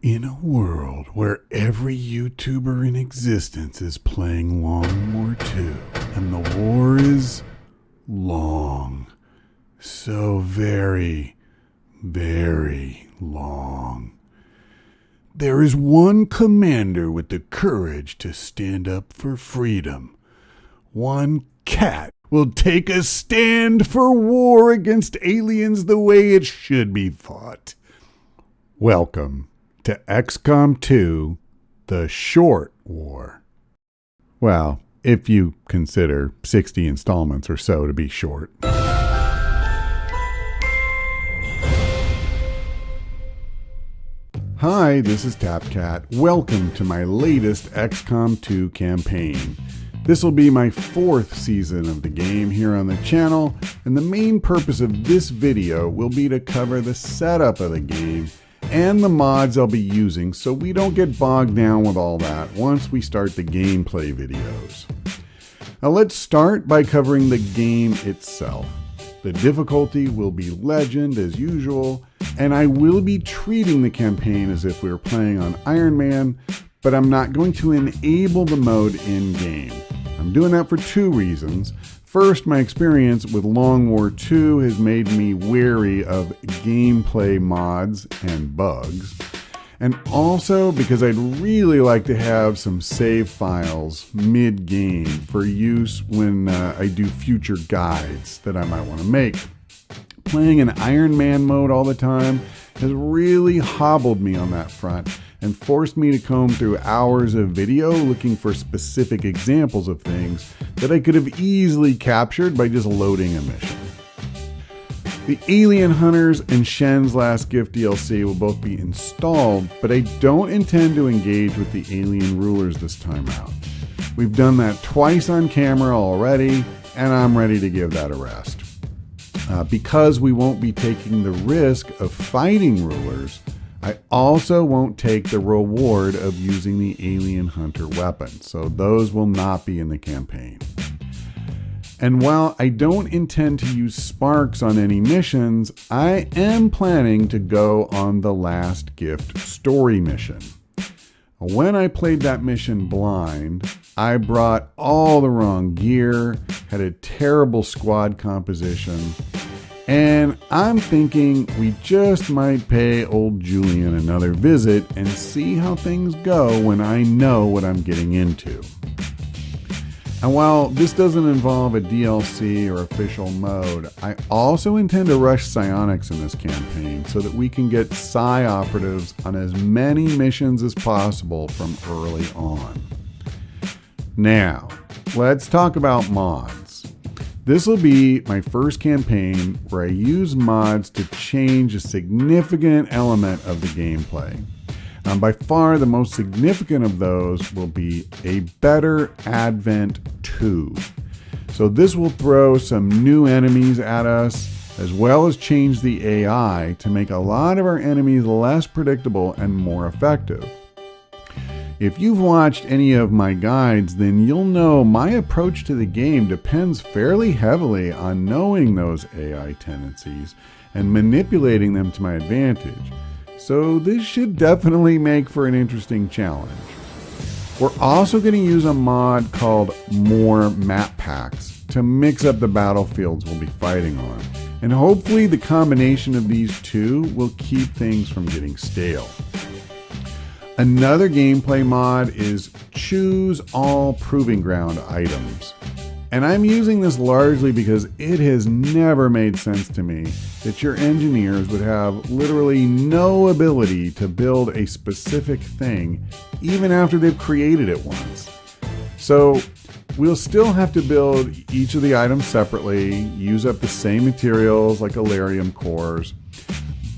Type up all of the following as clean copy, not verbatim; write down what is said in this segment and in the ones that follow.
In a world where every YouTuber in existence is playing Long War 2, and the war is long, so very, very long, there is one commander with the courage to stand up for freedom. One cat will take a stand for war against aliens the way it should be fought. Welcome to XCOM 2, The Short War. Well, if you consider 60 installments or so to be short. Hi, this is TapCat. Welcome to my latest XCOM 2 campaign. This will be my 4th season of the game here on the channel, and the main purpose of this video will be to cover the setup of the game and the mods I'll be using so we don't get bogged down with all that once we start the gameplay videos. Now let's start by covering the game itself. The difficulty will be Legend as usual, and I will be treating the campaign as if we were playing on Ironman, but I'm not going to enable the mode in-game. I'm doing that for 2 reasons. First, my experience with Long War 2 has made me wary of gameplay mods and bugs. And also because I'd really like to have some save files mid-game for use when I do future guides that I might want to make. Playing in Ironman mode all the time has really hobbled me on that front and forced me to comb through hours of video looking for specific examples of things that I could have easily captured by just loading a mission. The Alien Hunters and Shen's Last Gift DLC will both be installed, but I don't intend to engage with the alien rulers this time out. We've done that twice on camera already, and I'm ready to give that a rest. Because we won't be taking the risk of fighting rulers, I also won't take the reward of using the Alien Hunter weapon, so those will not be in the campaign. And while I don't intend to use sparks on any missions, I am planning to go on the Last Gift story mission. When I played that mission blind, I brought all the wrong gear, had a terrible squad composition, and I'm thinking we just might pay old Julian another visit and see how things go when I know what I'm getting into. And while this doesn't involve a DLC or official mode, I also intend to rush Psionics in this campaign so that we can get Psi operatives on as many missions as possible from early on. Now, let's talk about mods. This will be my first campaign where I use mods to change a significant element of the gameplay. By far the most significant of those will be a better Advent 2. So this will throw some new enemies at us, as well as change the AI to make a lot of our enemies less predictable and more effective. If you've watched any of my guides, then you'll know my approach to the game depends fairly heavily on knowing those AI tendencies and manipulating them to my advantage. So this should definitely make for an interesting challenge. We're also going to use a mod called More Map Packs to mix up the battlefields we'll be fighting on. And hopefully the combination of these two will keep things from getting stale. Another gameplay mod is Choose All Proving Ground items. And I'm using this largely because it has never made sense to me that your engineers would have literally no ability to build a specific thing even after they've created it once. So we'll still have to build each of the items separately, use up the same materials like Alarium cores,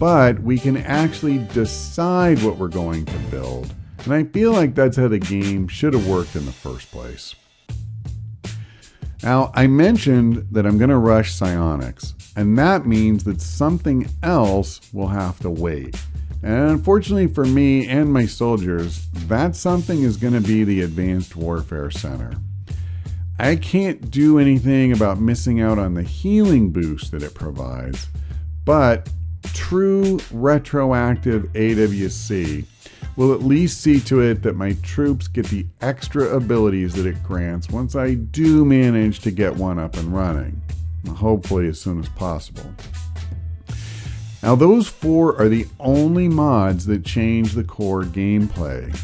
but we can actually decide what we're going to build. And I feel like that's how the game should have worked in the first place. Now, I mentioned that I'm going to rush Psionics, and that means that something else will have to wait. And unfortunately for me and my soldiers, that something is going to be the Advanced Warfare Center. I can't do anything about missing out on the healing boost that it provides, but true retroactive AWC will at least see to it that my troops get the extra abilities that it grants once I do manage to get one up and running, hopefully as soon as possible. Now those 4 are the only mods that change the core gameplay.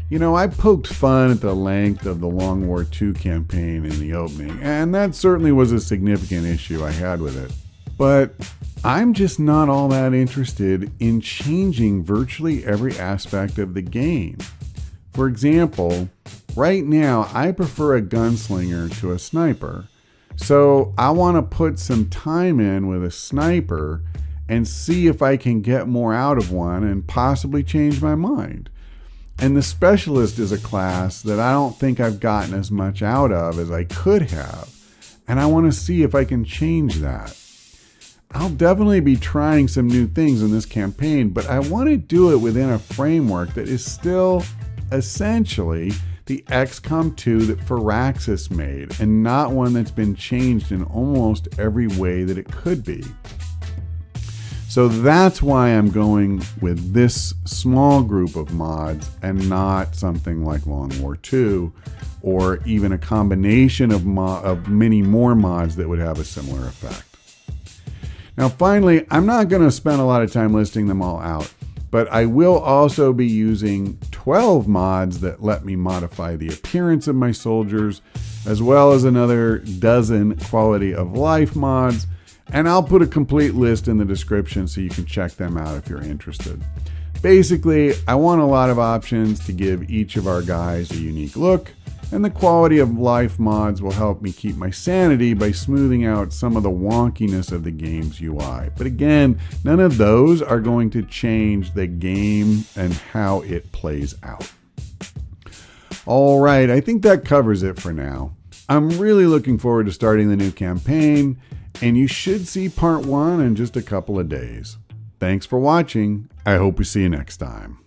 You know, I poked fun at the length of the Long War II campaign in the opening, and that certainly was a significant issue I had with it. But I'm just not all that interested in changing virtually every aspect of the game. For example, right now I prefer a gunslinger to a sniper. So I want to put some time in with a sniper and see if I can get more out of one and possibly change my mind. And the specialist is a class that I don't think I've gotten as much out of as I could have. And I want to see if I can change that. I'll definitely be trying some new things in this campaign, but I want to do it within a framework that is still essentially the XCOM 2 that Firaxis made, and not one that's been changed in almost every way that it could be. So that's why I'm going with this small group of mods and not something like Long War II, or even a combination of many more mods that would have a similar effect. Now finally, I'm not going to spend a lot of time listing them all out, but I will also be using 12 mods that let me modify the appearance of my soldiers, as well as another dozen quality of life mods. And I'll put a complete list in the description so you can check them out if you're interested. Basically, I want a lot of options to give each of our guys a unique look, and the quality of life mods will help me keep my sanity by smoothing out some of the wonkiness of the game's UI. But again, none of those are going to change the game and how it plays out. All right, I think that covers it for now. I'm really looking forward to starting the new campaign, and you should see part 1 in just a couple of days. Thanks for watching. I hope we see you next time.